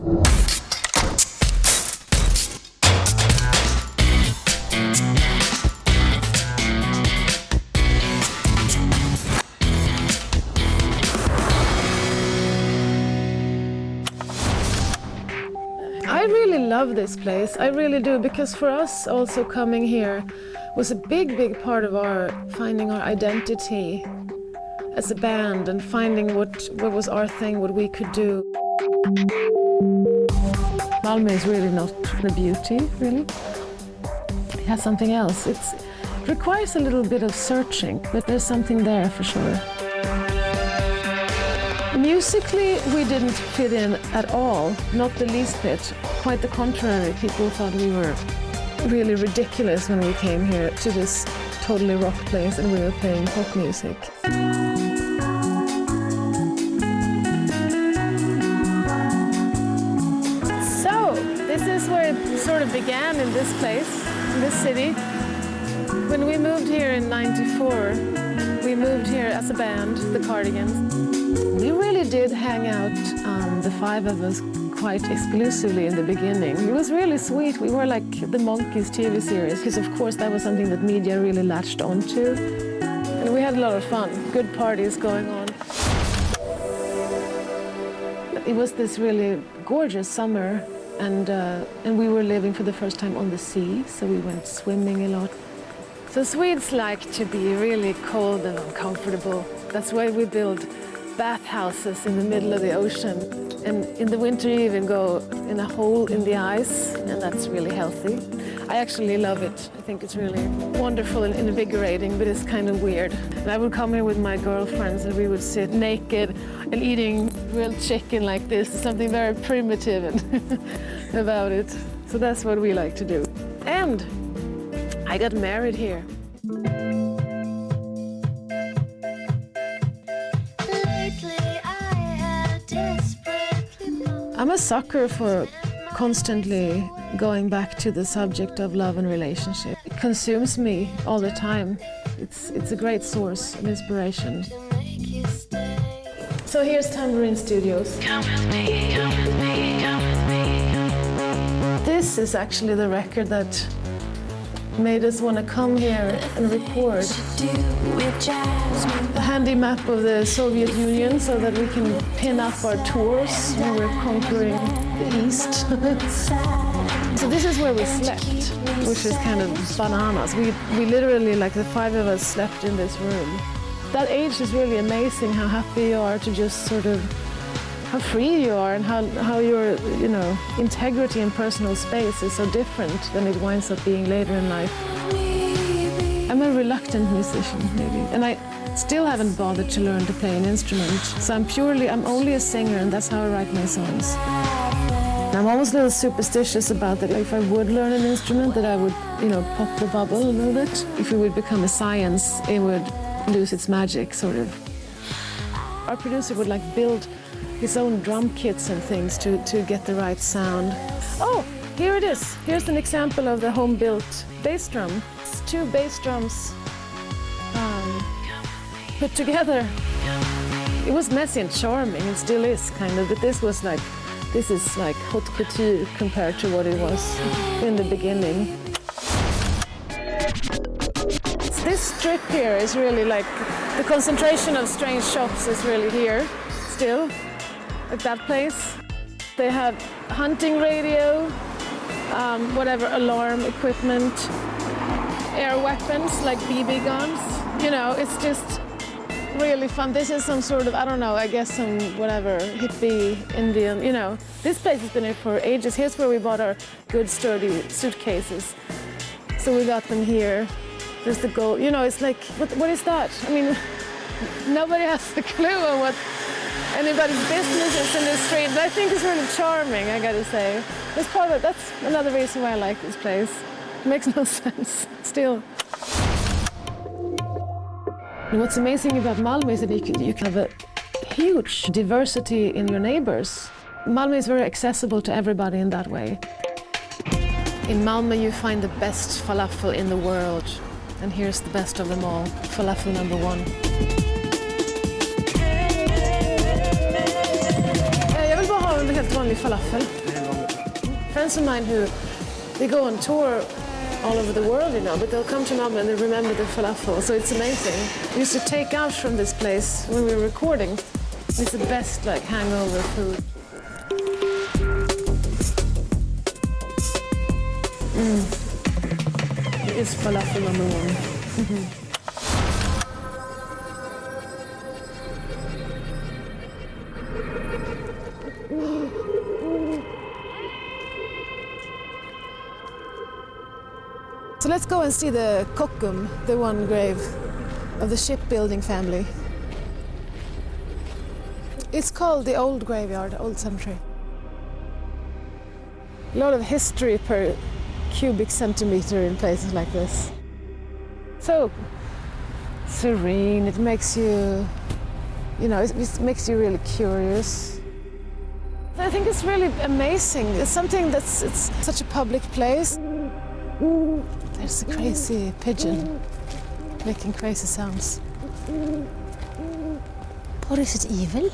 I really love this place, I really do, because for us also coming here was a big part of finding our identity as a band and finding what was our thing, what we could do. Malmö is really not the beauty, really. It has something else. It requires a little bit of searching, but there's something there for sure. Musically, we didn't fit in at all, not the least bit. Quite the contrary, people thought we were really ridiculous when we came here to this totally rock place and we were playing pop music. So, this is where it sort of began in this place, in this city. When we moved here in '94, we moved here as a band, the Cardigans. We really did hang out, the five of us, quite exclusively in the beginning. It was really sweet. We were like the Monkeys TV series, because of course that was something that media really latched onto. And we had a lot of fun, good parties going on. It was this really gorgeous summer, and we were living for the first time on the sea, so we went swimming a lot. So Swedes like to be really cold and uncomfortable. That's why we build bathhouses in the middle of the ocean. And in the winter you even go in a hole in the ice, and that's really healthy. I actually love it. I think it's really wonderful and invigorating, but it's kind of weird. And I would come here with my girlfriends and we would sit naked and eating grilled chicken like this. Something very primitive about it. So that's what we like to do. And I got married here. I'm a sucker for constantly going back to the subject of love and relationship. It consumes me all the time. It's a great source of inspiration. So here's Tambourine Studios. Come with me, come with me, come with me. This is actually the record that made us want to come here and record. A handy map of the Soviet Union so that we can pin up our tours when we're conquering the East. So this is where we slept, which is kind of bananas. We literally, like the five of us, slept in this room. That age is really amazing, how happy you are to just sort of, how free you are and how your, integrity and personal space is so different than it winds up being later in life. I'm a reluctant musician, maybe, and I still haven't bothered to learn to play an instrument. So I'm only a singer, and that's how I write my songs. I'm almost a little superstitious about that. If I would learn an instrument, that I would, pop the bubble a little bit. If it would become a science, it would lose its magic, sort of. Our producer would build his own drum kits and things to get the right sound. Oh, here it is. Here's an example of the home-built bass drum. It's two bass drums put together. It was messy and charming, and still is, kind of, but this is like haute couture compared to what it was in the beginning. This strip here is really like, the concentration of strange shops is really here, still. Like that place. They have hunting radio, whatever alarm equipment, air weapons like BB guns. It's just really fun. This is some sort of, I don't know, I guess some whatever, hippie, Indian, This place has been here for ages. Here's where we bought our good sturdy suitcases. So we got them here. There's the gold, it's like, what is that? I mean, nobody has a clue on what anybody's business is in the street, but I think it's really charming, I gotta say. That's another reason why I like this place. It makes no sense, still. And what's amazing about Malmö is that you can have a huge diversity in your neighbors. Malmö is very accessible to everybody in that way. In Malmö you find the best falafel in the world. And here's the best of them all, falafel number 1. Jag vill bara ha en helt vanlig falafel. Friends of mine who, they go on tour all over the world, you know, but they'll come to Malmö and they remember the falafel, so it's amazing. We used to take out from this place when we were recording. It's the best, like, hangover food. It is falafel number one. So let's go and see the Kockum, the one grave of the shipbuilding family. It's called the Old Graveyard, Old Cemetery. A lot of history per cubic centimeter in places like this. So serene, it makes you, you know, it makes you really curious. I think it's really amazing. It's something it's such a public place. There's a crazy pigeon making crazy sounds. Or is it evil?